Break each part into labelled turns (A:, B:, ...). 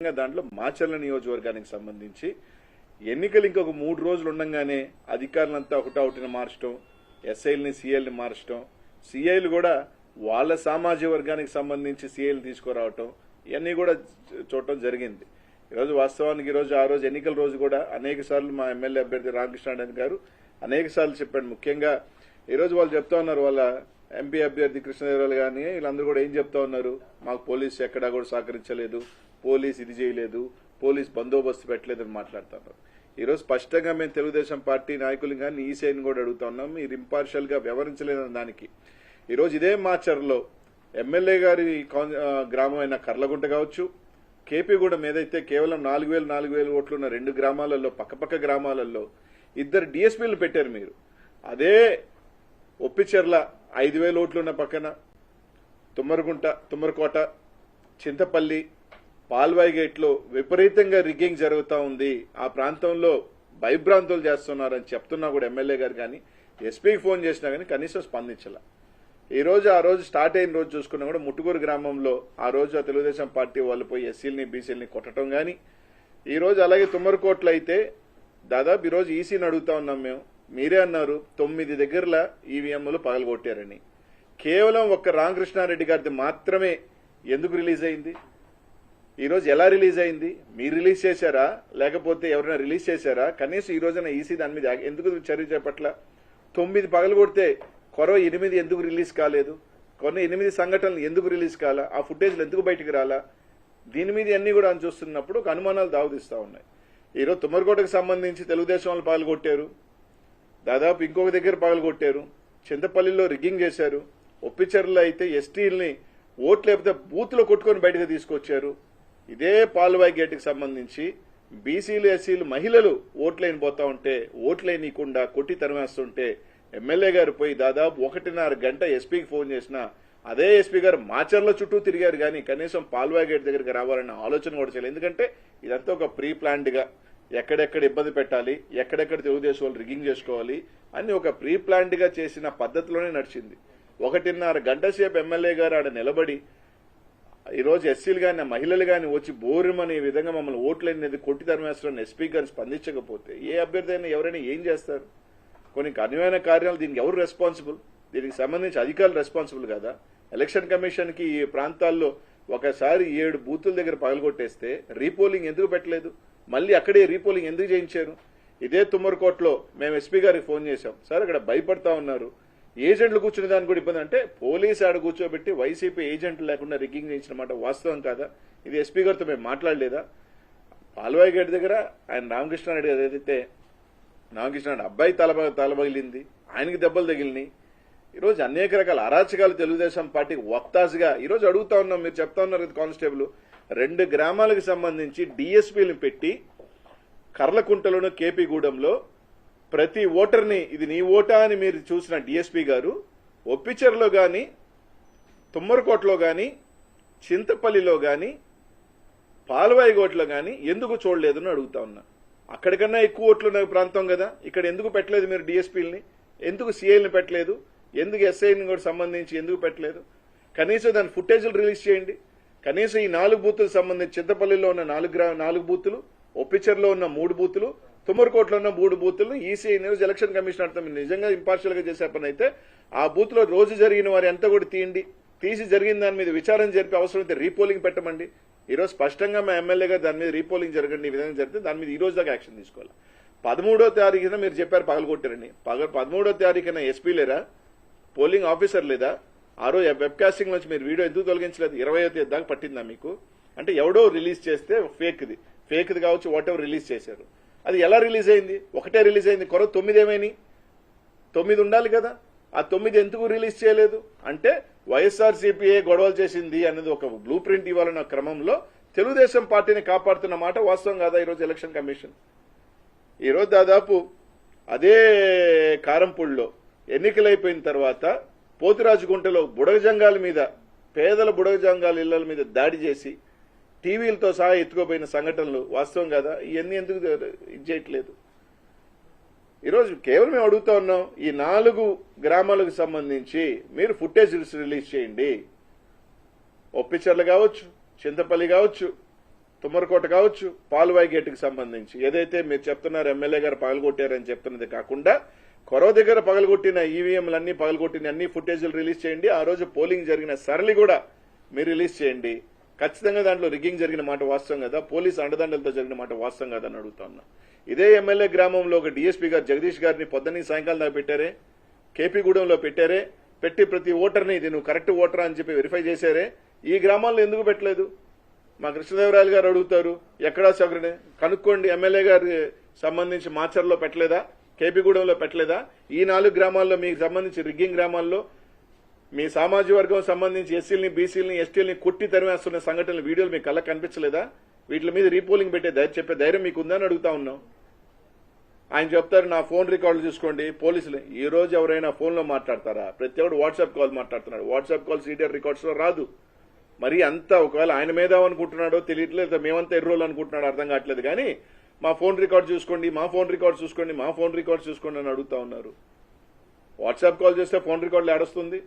A: దాంట్లో మాచర్ల నియోజకవర్గానికి సంబంధించి ఎన్నికలు ఇంకొక 3 రోజులు ఉండగానే అధికారులంతా ఒకటౌటిన మార్చడం, ఎస్ఐల్ని సీఐల్ని మార్చడం, సీఐలు కూడా వాళ్ళ సామాజిక వర్గానికి సంబంధించి సీఐలు తీసుకురావటం, ఇవన్నీ కూడా చూడటం జరిగింది. ఈరోజు వాస్తవానికి ఆ రోజు ఎన్నికల రోజు కూడా అనేక సార్లు మా ఎమ్మెల్యే అభ్యర్థి రామకృష్ణారెడ్డి గారు అనేక సార్లు చెప్పాడు. ముఖ్యంగా ఈరోజు వాళ్ళు చెప్తా ఉన్నారు, వాళ్ళ ఎంపీ అభ్యర్థి కృష్ణదేవరాయలు కానీ వీళ్ళందరూ కూడా ఏం చెప్తా ఉన్నారు, మాకు పోలీసు ఎక్కడా కూడా సహకరించలేదు, పోలీసు ఇది చేయలేదు, పోలీసు బందోబస్తు పెట్టలేదని మాట్లాడుతున్నారు. ఈరోజు స్పష్టంగా మేము తెలుగుదేశం పార్టీ నాయకులు కానీ ఈసీఐని కూడా అడుగుతా ఉన్నాం, మీరు ఇంపార్షియల్ గా వ్యవహరించలేదని దానికి. ఈరోజు ఇదే మాచర్లో ఎమ్మెల్యే గారి గ్రామం అయిన కర్లగుంట కావచ్చు, కేపీగూడెం ఏదైతే కేవలం 4,000 ఓట్లున్న 2 గ్రామాలలో పక్కపక్క గ్రామాలలో 2 డిఎస్పీలు పెట్టారు మీరు. అదే ఒప్పిచెర్ల 5,000 ఓట్లున్న పక్కన తుమ్మరకోట, చింతపల్లి, పాల్వాయి గేట్లో విపరీతంగా రిగ్గింగ్ జరుగుతూ ఉంది. ఆ ప్రాంతంలో భయభ్రాంతులు చేస్తున్నారని చెప్తున్నా కూడా ఎమ్మెల్యే గారు కానీ ఎస్పీకి ఫోన్ చేసినా కానీ కనీసం స్పందించాల. ఆ రోజు స్టార్ట్ అయిన రోజు చూసుకున్నా కూడా ముట్టుకూరు గ్రామంలో ఆ రోజు తెలుగుదేశం పార్టీ వాళ్ళు పోయి ఎస్సీలని బీసీలని కొట్టడం కానీ, ఈ రోజు అలాగే తుమ్మరకోట్లో అయితే దాదాపు ఈరోజు ఈసీని అడుగుతా ఉన్నాం మేము. మీరే అన్నారు 9 దగ్గరలా ఈవీఎంలు పగలగొట్టారని. కేవలం ఒక్క రామకృష్ణారెడ్డి గారిది మాత్రమే ఎందుకు రిలీజ్ అయింది? ఈరోజు ఎలా రిలీజ్ అయింది? మీరు రిలీజ్ చేశారా లేకపోతే ఎవరైనా రిలీజ్ చేశారా? కనీసం ఈ రోజున ఈసీ దాని మీద ఎందుకు చర్య చేపట్ల? 9 పగలగొడితే కొరవ 8 ఎందుకు రిలీజ్ కాలేదు? 8 సంఘటనలు ఎందుకు రిలీజ్ కాలా? ఆ ఫుటేజ్లు ఎందుకు బయటకు రాలా? దీని మీద అన్ని కూడా అని చూస్తున్నప్పుడు ఒక అనుమానాలు దావుతీస్తా ఉన్నాయి. ఈరోజు తుమ్మరకోటకు సంబంధించి తెలుగుదేశం వాళ్ళు పగలగొట్టారు, దాదాపు ఇంకొక దగ్గర పగలగొట్టారు, చింతపల్లిలో రిగ్గింగ్ చేశారు, ఒప్పిచెర్లలో అయితే ఎస్టీలని ఓట్లు లేకపోతే బూత్లో కొట్టుకొని బయటకు తీసుకొచ్చారు. ఇదే పాల్వాయి గేటుకు సంబంధించి బీసీలు ఎస్సీలు మహిళలు ఓట్లైన పోతా ఉంటే ఓట్లైనీయకుండా కొట్టి తరిమేస్తుంటే ఎమ్మెల్యే గారు పోయి దాదాపు 1.5 గంట ఎస్పీకి ఫోన్ చేసినా అదే ఎస్పీ గారు మాచర్ల చుట్టూ తిరిగారు కానీ కనీసం పాల్వాయి గేట్ దగ్గరికి రావాలన్న ఆలోచన కూడా చేయలేదు. ఎందుకంటే ఇదంతా ఒక ప్రీ ప్లాన్డ్ గా ఎక్కడెక్కడ ఇబ్బంది పెట్టాలి, ఎక్కడెక్కడ తెలుగుదేశం వాళ్ళు రిగ్గింగ్ చేసుకోవాలి అని ఒక ప్రీ ప్లాన్డ్ గా చేసిన పద్ధతిలోనే నడిచింది. 1.5 గంట సేపు ఎమ్మెల్యే గారు ఆడ నిలబడి ఈరోజు ఎస్సీలు కానీ మహిళలు కానీ వచ్చి బోరుమని ఈ విధంగా మమ్మల్ని ఓట్లనేది కొట్టి తరిమేస్తారని ఎస్పీ గారు స్పందించకపోతే ఏ అభ్యర్థి అయినా ఎవరైనా ఏం చేస్తారు? కొన్ని కన్వైన కార్యాలు దీనికి ఎవరు రెస్పాన్సిబుల్? దీనికి సంబంధించి అధికారులు రెస్పాన్సిబుల్ కదా? ఎలక్షన్ కమిషన్ కి ఈ ప్రాంతాల్లో ఒకసారి 7 బూతుల దగ్గర పగలగొట్టేస్తే రీపోలింగ్ ఎందుకు పెట్టలేదు? మళ్ళీ అక్కడే రీపోలింగ్ ఎందుకు చేయించారు? ఇదే తుమ్మరకోటలో మేము ఎస్పీ గారికి ఫోన్ చేశాం, సార్ అక్కడ భయపడతా ఉన్నారు, ఏజెంట్లు కూర్చునే దానికి కూడా ఇబ్బంది. అంటే పోలీసు ఆడ కూర్చోబెట్టి వైసీపీ ఏజెంట్లు లేకుండా రిగ్గింగ్ చేయించిన మాట వాస్తవం కాదా? ఇది ఎస్పీ గారితో మేము మాట్లాడలేదా? పాల్వాయి గేట్ దగ్గర ఆయన రామకృష్ణారెడ్డి గారు ఏదైతే రామకృష్ణారెడ్డి అబ్బాయి తలబగిలింది, ఆయనకి దెబ్బలు తగిలినాయి. ఈరోజు అనేక రకాల అరాచకాలు తెలుగుదేశం పార్టీకి వక్తాసుగా ఈరోజు అడుగుతా ఉన్నాం. మీరు చెప్తా ఉన్నారు కదా కానిస్టేబుల్ 2 గ్రామాలకు సంబంధించి డిఎస్పీలను పెట్టి కర్లకుంటలోను కేపీగూడెంలో ప్రతి ఓటర్ని ఇది నీ ఓటా అని మీరు చూసిన డిఎస్పీ గారు ఒప్పిచెర్లో గాని తుమ్మరకోటలో గాని చింతపల్లిలో గాని పాల్వాయిగోట్లో గాని ఎందుకు చూడలేదని అడుగుతా ఉన్నా. అక్కడికన్నా ఎక్కువ ఓట్లున్న ప్రాంతం కదా, ఇక్కడ ఎందుకు పెట్టలేదు మీరు డిఎస్పీలని? ఎందుకు సీఐల్ని పెట్టలేదు? ఎందుకు ఎస్ఐని కూడా సంబంధించి ఎందుకు పెట్టలేదు? కనీసం దాని ఫుటేజ్లు రిలీజ్ చేయండి. కనీసం ఈ 4 బూతులకు సంబంధించి చింతపల్లిలో ఉన్న 4 బూతులు, ఒప్పిచెర్లో ఉన్న 3 బూతులు, తుమ్మరకోటలో ఉన్న 3 బూతులను ఈసీ న్యూస్ ఎలక్షన్ కమిషన్ మీరు నిజంగా ఇంపార్షియల్ గా చేసే పని అయితే ఆ బూత్ లో రోజు జరిగిన వారి అంతా కూడా తీసి జరిగిన దాని మీద విచారణ జరిపి అవసరమైతే రీపోలింగ్ పెట్టమండి. ఈరోజు స్పష్టంగా మా ఎమ్మెల్యే గారు దాని మీద రీపోలింగ్ జరగండి, ఈ విధంగా జరిగితే దాని మీద ఈ రోజు దాకా యాక్షన్ తీసుకోవాలి. 13వ తారీఖున మీరు చెప్పారు పగలగొట్టారని. 13వ తారీఖున ఎస్పీ లేరా, పోలింగ్ ఆఫీసర్ లేదా? ఆ రోజు వెబ్ కాస్టింగ్ నుంచి మీరు వీడియో ఎందుకు తొలగించలేదు? 20వ తేదీ దాకా పట్టిందా మీకు? అంటే ఎవడో రిలీజ్ చేస్తే ఫేక్ది కావచ్చు, వాట్ ఎవర్ రిలీజ్ చేశారు. అది ఎలా రిలీజ్ అయింది? ఒకటే రిలీజ్ అయింది, 9 ఏమైనాయి? 9 ఉండాలి కదా, ఆ 9 ఎందుకు రిలీజ్ చేయలేదు? అంటే వైఎస్ఆర్సీపీ గొడవలు చేసింది అనేది ఒక బ్లూ ప్రింట్ ఇవ్వాలన్న క్రమంలో తెలుగుదేశం పార్టీని కాపాడుతున్న మాట వాస్తవం కాదా? ఈరోజు ఎలక్షన్ కమిషన్ ఈరోజు దాదాపు అదే కారంపూడిలో ఎన్నికలైపోయిన తర్వాత పోతురాజుగుంటలో బుడగజంగాల మీద, పేదల బుడగజంగాల ఇళ్ల మీద దాడి చేసి టీవీలతో సహా ఎత్తుకోపోయిన సంఘటనలు వాస్తవం కదా? ఇవన్నీ ఎందుకు ఇది చేయట్లేదు? ఈరోజు కేవలం మేము అడుగుతా ఉన్నాం, ఈ 4 గ్రామాలకు సంబంధించి మీరు ఫుటేజ్ రిలీజ్ చేయండి. ఒప్పిచెర్ల కావచ్చు, చింతపల్లి కావచ్చు, తుమ్మరకోట కావచ్చు, పాల్వాయి గేటుకు సంబంధించి ఏదైతే మీరు చెప్తున్నారు ఎమ్మెల్యే గారు పగలగొట్టారని చెప్తున్నది కాకుండా కొరవ దగ్గర పగలగొట్టిన ఈవీఎంలన్నీ పగలగొట్టిన అన్ని ఫుటేజీలు రిలీజ్ చేయండి. ఆ రోజు పోలింగ్ జరిగిన సరళి కూడా మీరు రిలీజ్ చేయండి. ఖచ్చితంగా దాంట్లో రిగ్గింగ్ జరిగిన మాట వాస్తవం కదా, పోలీసు అండదండలతో జరిగిన మాట వాస్తవం కదా అని అడుగుతున్నా. ఇదే ఎమ్మెల్యే గ్రామంలో ఒక డీఎస్పీ గారు జగదీష్ గారిని పొద్దున్న సాయంకాలం దాకా పెట్టారే, కేపీగూడెంలో పెట్టారే, పెట్టి ప్రతి ఓటర్ని ఇది నువ్వు కరెక్ట్ ఓటరా అని చెప్పి వెరిఫై చేశారే. ఈ గ్రామాల్లో ఎందుకు పెట్టలేదు? మా కృష్ణదేవరాయలు గారు అడుగుతారు, ఎక్కడా సగరనే కనుక్కోండి. ఎమ్మెల్యే గారి సంబంధించి మాచర్లో పెట్టలేదా, కేపీగూడెంలో పెట్టలేదా? ఈ 4 గ్రామాల్లో మీకు సంబంధించి రిగ్గింగ్ గ్రామాల్లో మీ సామాజిక వర్గం సంబంధించి ఎస్సీలని, బీసీలని, ఎస్టీలని కొట్టి తరిమేస్తున్న సంఘటనలు వీడియోలు మీకు కళ్ళకి కనిపించలేదా? వీటి మీద రీపోలింగ్ చెప్పే ధైర్యం మీకు ఉందని అడుగుతా ఉన్నాం. ఆయన చెప్తారు నా ఫోన్ రికార్డులు చూసుకోండి పోలీసులు. ఈ రోజు ఎవరైనా ఫోన్లో మాట్లాడతారా? ప్రతి ఒక్కడు వాట్సాప్ కాల్ మాట్లాడుతున్నాడు. వాట్సాప్ కాల్ సీడీఆర్ రికార్డ్స్ లో రాదు. మరి అంతా ఒకవేళ ఆయన మీద అనుకుంటున్నాడో తెలియట్లేదు, మేమంతా ఎర్రోలు అనుకుంటున్నాడో అర్థం కావట్లేదు. కానీ మా ఫోన్ రికార్డ్ చూసుకోండి, మా ఫోన్ రికార్డ్ చూసుకోండి, మా ఫోన్ రికార్డ్ చూసుకోండి అని అడుగుతా ఉన్నారు. వాట్సాప్ కాల్ చేస్తే ఫోన్ రికార్డులు ఏడొస్తుంది?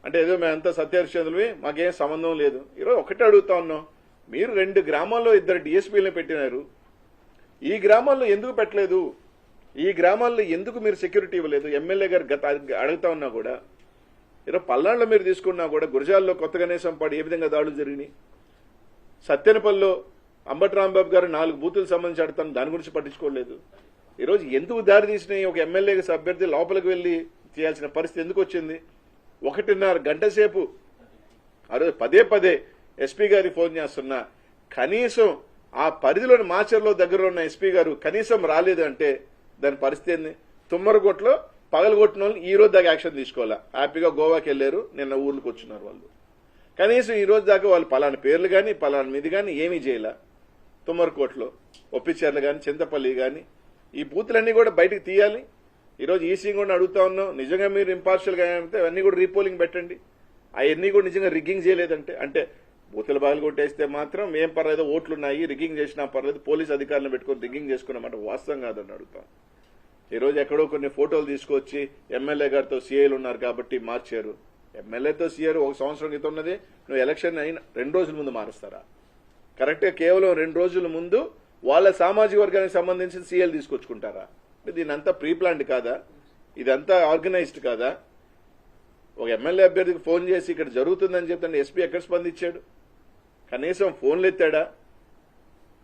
A: అంటే ఏదో మేమంతా సత్యహరిశ్చంద్రులవి, మాకేం సంబంధం లేదు. ఈరోజు ఒకటే అడుగుతా ఉన్నాం, మీరు 2 గ్రామాల్లో 2 డిఎస్పీలను పెట్టినారు. ఈ గ్రామాల్లో ఎందుకు పెట్టలేదు? ఈ గ్రామాల్లో ఎందుకు మీరు సెక్యూరిటీ ఇవ్వలేదు? ఎమ్మెల్యే గారు అడుగుతా ఉన్నా కూడా ఈరోజు పల్నాడులో మీరు తీసుకున్నా కూడా గురజాల్లో కొత్త గణేశం పాడు ఏ విధంగా దాడులు జరిగినాయి? సత్యనపల్లిలో అంబటి రాంబాబు గారు 4 బూతులకు సంబంధించి అడుగుతాను, దాని గురించి పట్టించుకోలేదు. ఈరోజు ఎందుకు దారి తీసినాయి? ఒక ఎమ్మెల్యే అభ్యర్థి లోపలికి వెళ్లి చేయాల్సిన పరిస్థితి ఎందుకు వచ్చింది? 1.5 గంట సేపు ఆ రోజు పదే ఎస్పీ గారికి ఫోన్ చేస్తున్నా, కనీసం ఆ పరిధిలోని మాచర్లో దగ్గర ఉన్న ఎస్పీ గారు కనీసం రాలేదు అంటే దాని పరిస్థితి ఏంది? తుమ్మరగొట్లో పగలగొట్టిన వాళ్ళు ఈ రోజు దాకా యాక్షన్ తీసుకోవాలా? హ్యాపీగా గోవాకి వెళ్లారు, నిన్న ఊర్లకు వచ్చినారు వాళ్ళు. కనీసం ఈ రోజు దాకా వాళ్ళు పలానా పేర్లు కానీ పలానా మీద కానీ ఏమీ చేయలే. తుమ్మరకోట్లో ఒప్పిచేర్లు కానీ చింతపల్లి కానీ ఈ బూతులన్నీ కూడా బయటకు తీయాలి. ఈరోజు ఈసీ కూడా అడుగుతా ఉన్నాం, నిజంగా మీరు ఇంపార్షియల్ గా అయితే అవన్నీ కూడా రీపోలింగ్ పెట్టండి. అవన్నీ కూడా నిజంగా రిగ్గింగ్ చేయలేదంటే, అంటే బూతులు బాగా కొట్టేస్తే మాత్రం ఏం పర్లేదు, ఓట్లున్నాయి, రిగ్గింగ్ చేసినా పర్లేదు, పోలీస్ అధికారులను పెట్టుకుని రిగ్గింగ్ చేసుకున్నామంటే వాస్తవం కాదని అడుగుతాం. ఈరోజు ఎక్కడో కొన్ని ఫోటోలు తీసుకొచ్చి ఎమ్మెల్యే గారితో సీఐలు ఉన్నారు కాబట్టి మార్చారు. ఎమ్మెల్యేతో సీఐలు 1 సంవత్సరం క్రితం ఉన్నది, నువ్వు ఎలక్షన్ అయిన 2 రోజుల ముందు మారుస్తారా? కరెక్ట్గా కేవలం 2 రోజుల ముందు వాళ్ళ సామాజిక వర్గానికి సంబంధించిన సీఎల్ తీసుకొచ్చుకుంటారా? దీనంతా ప్రీ ప్లాన్డ్ కాదా? ఇదంతా ఆర్గనైజ్డ్ కాదా? ఒక ఎమ్మెల్యే అభ్యర్థికి ఫోన్ చేసి ఇక్కడ జరుగుతుందని చెప్తాను, ఎస్పీ ఎక్కడ స్పందించాడు? కనీసం ఫోన్లు ఎత్తాడా?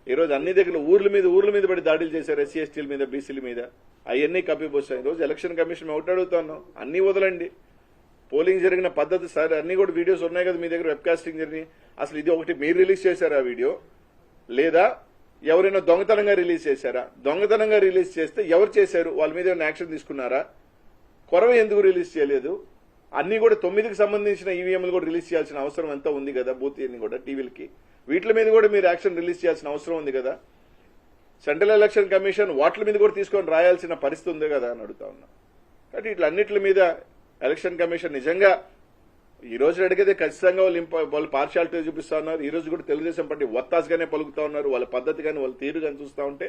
A: ఈరోజు అన్ని దగ్గర ఊర్ల మీద పడి దాడులు చేశారు, ఎస్సీ ఎస్టీల మీద, బీసీల మీద. అవన్నీ కప్పిపోస్తాయి. ఈరోజు ఎలక్షన్ కమిషన్ ఒకటి అడుగుతున్నాం, అన్ని వదలండి. పోలింగ్ జరిగిన పద్ధతి సార్ అన్ని కూడా వీడియోస్ ఉన్నాయి కదా మీ దగ్గర, వెబ్కాస్టింగ్ జరిగి. అసలు ఇది ఒకటి మీరు రిలీజ్ చేశారా వీడియో, లేదా ఎవరైనా దొంగతనంగా రిలీజ్ చేశారా? దొంగతనంగా రిలీజ్ చేస్తే ఎవరు చేశారు? వాళ్ళ మీద ఏమైనా యాక్షన్ తీసుకున్నారా? కొరవ ఎందుకు రిలీజ్ చేయలేదు? అన్ని కూడా 9కి సంబంధించిన ఈవీఎంలు కూడా రిలీజ్ చేయాల్సిన అవసరం ఎంతో ఉంది కదా, బూత్ అన్ని కూడా టీవీలకి, వీటి మీద కూడా మీరు యాక్షన్ రిలీజ్ చేయాల్సిన అవసరం ఉంది కదా. సెంట్రల్ ఎలక్షన్ కమిషన్ వాటి మీద కూడా తీసుకొని రాయాల్సిన పరిస్థితి ఉంది కదా అని అడుగుతా ఉన్నా. కాబట్టి ఇట్లన్నిటి మీద ఎలక్షన్ కమిషన్ నిజంగా ఈ రోజు అడిగితే ఖచ్చితంగా వాళ్ళు పార్షాలిటీ చూపిస్తా ఉన్నారు. ఈ రోజు కూడా తెలుగుదేశం పార్టీ ఒత్తాసుగానే పలుకుతా ఉన్నారు. వాళ్ళ పద్ధతి కానీ వాళ్ళ తీరు కానీ చూస్తా ఉంటే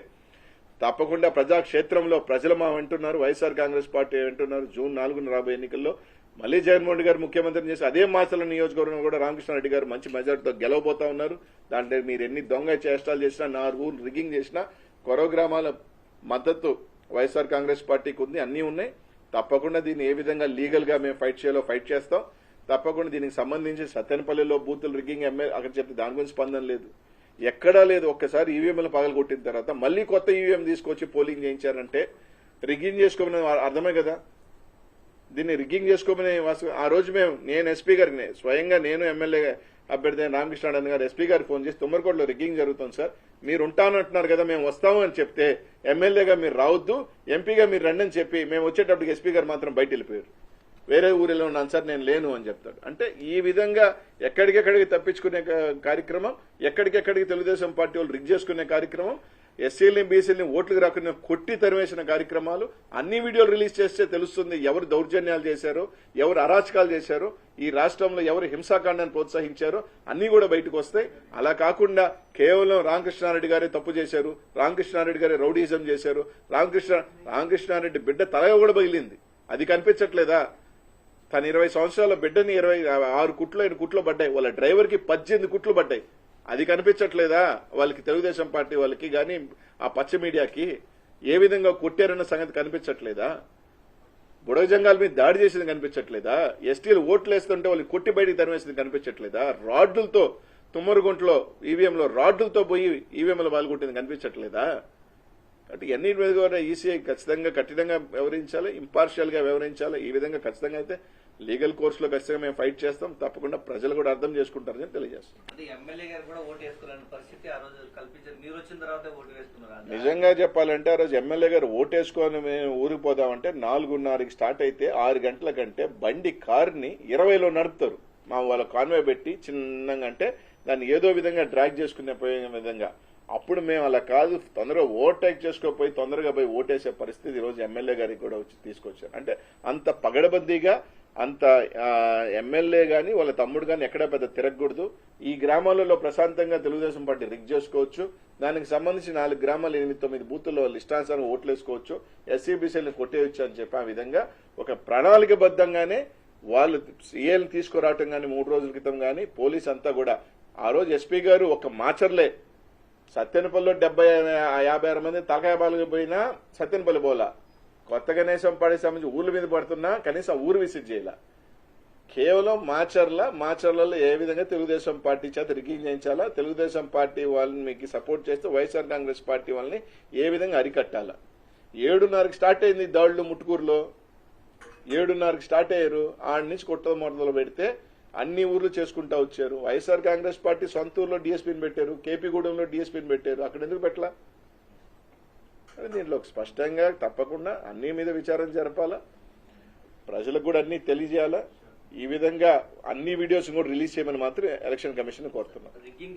A: తప్పకుండా ప్రజాక్షేత్రంలో ప్రజలు మా వింటున్నారు, వైఎస్ఆర్ కాంగ్రెస్ పార్టీ వింటున్నారు. జూన్ 4న రాబోయే ఎన్నికల్లో మళ్లీ జగన్మోహన్ రెడ్డి గారు ముఖ్యమంత్రిని చేసి అదే మాచర్ల నియోజకవర్గంలో కూడా రామకృష్ణారెడ్డి గారు మంచి మెజార్టీతో గెలవబోతా ఉన్నారు. దాంట్లో మీరు ఎన్ని దొంగ చేష్టాలు చేసినా, 4 ఊర్లు రిగ్గింగ్ చేసినా, కొరవ గ్రామాల మద్దతు వైఎస్ఆర్ కాంగ్రెస్ పార్టీకి ఉంది, అన్నీ ఉన్నాయి. తప్పకుండా దీన్ని ఏ విధంగా లీగల్ గా మేము ఫైట్ చేయాలో ఫైట్ చేస్తాం. తప్పకుండా దీనికి సంబంధించి సత్తెనపల్లిలో బూతులు రిగ్గింగ్ అక్కడ చెప్తే దాని గురించి స్పందన లేదు, ఎక్కడా లేదు. ఒక్కసారి ఈవీఎంలు పగలగొట్టిన తర్వాత మళ్లీ కొత్త ఈవీఎం తీసుకొచ్చి పోలింగ్ చేయించారంటే రిగ్గింగ్ చేసుకోమని అర్థమే కదా. దీన్ని రిగ్గింగ్ చేసుకోమని ఆ రోజు నేను ఎస్పీ గారికి స్వయంగా నేను ఎమ్మెల్యే అభ్యర్థి రామకృష్ణ గారు ఎస్పీ గారికి ఫోన్ చేసి తుమ్మరకోటలో రిగ్గింగ్ జరుగుతుంది సార్, మీరు ఉంటానంటున్నారు కదా, మేము వస్తాము అని చెప్తే ఎమ్మెల్యేగా మీరు రావద్దు, ఎంపీగా మీరు రండి అని చెప్పి మేము వచ్చేటప్పటికి ఎస్పీ గారు మాత్రం బయట వెళ్ళిపోయారు. వేరే ఊరిలో ఉన్నాను సార్, నేను లేను అని చెప్తాడు. అంటే ఈ విధంగా ఎక్కడికెక్కడికి తప్పించుకునే కార్యక్రమం, ఎక్కడికెక్కడికి తెలుగుదేశం పార్టీ వాళ్ళు రిగ్ చేసుకునే కార్యక్రమం, ఎస్సీలని బీసీలని ఓట్లకు రాకుండా కొట్టి తరివేసిన కార్యక్రమాలు అన్ని వీడియోలు రిలీజ్ చేస్తే తెలుస్తుంది ఎవరు దౌర్జన్యాలు చేశారో, ఎవరు అరాచకాలు చేశారో, ఈ రాష్ట్రంలో ఎవరు హింసాకాండాన్ని ప్రోత్సహించారో అన్ని కూడా బయటకు వస్తాయి. అలా కాకుండా కేవలం రామకృష్ణారెడ్డి గారే తప్పు చేశారు, రామకృష్ణారెడ్డి గారే రౌడీజం చేశారు, రామకృష్ణారెడ్డి బిడ్డ తల కూడా బగిలింది, అది కనిపించట్లేదా? తన 20 సంవత్సరాల బిడ్డని 26 కుట్లు 5 కుట్లు పడ్డాయి, వాళ్ళ డ్రైవర్కి 18 కుట్లు పడ్డాయి. అది కనిపించట్లేదా వాళ్ళకి, తెలుగుదేశం పార్టీ వాళ్ళకి కానీ ఆ పచ్చ మీడియాకి ఏ విధంగా కొట్టారన్న సంగతి కనిపించట్లేదా? బుడగ జంగాల మీద దాడి చేసింది కనిపించట్లేదా? ఎస్టీలు ఓట్లు వేస్తుంటే వాళ్ళకి కొట్టి బయటికి తరిమేసింది కనిపించట్లేదా? రాడ్లతో తుమ్మరుగుంటలో ఈవీఎంలో రాడ్లతో పోయి ఈవీఎంలో పాల్గొంటుంది కనిపించట్లేదా? అంటే ఎన్ని మీద కూడా ఈసీఐ ఖచ్చితంగా కఠినంగా వ్యవహరించాలి, ఇంపార్షియల్ గా వ్యవహరించాలి. ఈ విధంగా ఖచ్చితంగా అయితే లీగల్ కోర్సులో ఖచ్చితంగా మేము ఫైట్ చేస్తాం. తప్పకుండా ప్రజలు కూడా అర్థం చేసుకుంటారని తెలియజేస్తాం. నిజంగా చెప్పాలంటే ఆ రోజు ఎమ్మెల్యే గారు ఓటేసుకొని మేము ఊరికి పోదామంటే 4:30కి స్టార్ట్ అయితే 6 గంటల కంటే బండి కారుని 20లో నడుపుతారు. మా వాళ్ళ కాన్వే పెట్టి చిన్నగా, అంటే దాన్ని ఏదో విధంగా డ్రాగ్ చేసుకునే పోయే విధంగా. అప్పుడు మేము అలా కాదు, తొందరగా ఓవర్టేక్ చేసుకోపోయి తొందరగా పోయి ఓటేసే పరిస్థితి ఈరోజు ఎమ్మెల్యే గారికి కూడా వచ్చి తీసుకొచ్చారు. అంటే అంత పగడబందీగా, అంత ఎమ్మెల్యే గాని వాళ్ళ తమ్ముడు గాని ఎక్కడా పెద్ద తిరగకూడదు. ఈ గ్రామాలలో ప్రశాంతంగా తెలుగుదేశం పార్టీ రిగ్ చేసుకోవచ్చు. దానికి సంబంధించి 4 గ్రామాలు 8-9 బూతుల్లో వాళ్ళు ఇష్టానుసారం ఓట్లు వేసుకోవచ్చు, ఎస్సీబీసీలను కొట్టేయచ్చు అని చెప్పి ఆ విధంగా ఒక ప్రణాళికబద్ధంగానే వాళ్ళు సీఏలను తీసుకురావటం కానీ 3 రోజుల క్రితం కానీ పోలీస్ అంతా కూడా. ఆ రోజు ఎస్పీ గారు ఒక మాచర్లే సత్యనపల్లిలో 50-56 మంది తలకాయ బాలుగా పోయినా సత్యనపల్లి పోలా, కొత్త గణేశం పాడే సంబంధించి ఊళ్ళ మీద పడుతున్నా కనీసం ఊరు విసిట్ చేయాల. కేవలం మాచర్లలో ఏ విధంగా తెలుగుదేశం పార్టీ చేత రిగ్గింగ్ చేయించాలా, తెలుగుదేశం పార్టీ వాళ్ళని మీకు సపోర్ట్ చేస్తూ వైఎస్ఆర్ కాంగ్రెస్ పార్టీ వాళ్ళని ఏ విధంగా అరికట్టాలా. 7:30కి స్టార్ట్ అయింది దాడులు ముట్టుకూరులో, 7:30కి స్టార్ట్ అయ్యారు. ఆడి నుంచి కొత్త మొదలు పెడితే అన్ని ఊర్లు చేసుకుంటా వచ్చారు. వైఎస్ఆర్ కాంగ్రెస్ పార్టీ సొంత ఊర్లో డీఎస్పీని పెట్టారు, కేపీగూడెంలో డీఎస్పీని పెట్టారు. అక్కడ ఎందుకు పెట్టలా? దీంట్లో స్పష్టంగా తప్పకుండా అన్ని మీద విచారణ జరపాలా, ప్రజలకు కూడా అన్ని తెలియజేయాలా. ఈ విధంగా అన్ని వీడియోస్ కూడా రిలీజ్ చేయమని మాత్రం ఎలక్షన్ కమిషన్ కోరుతున్నాం.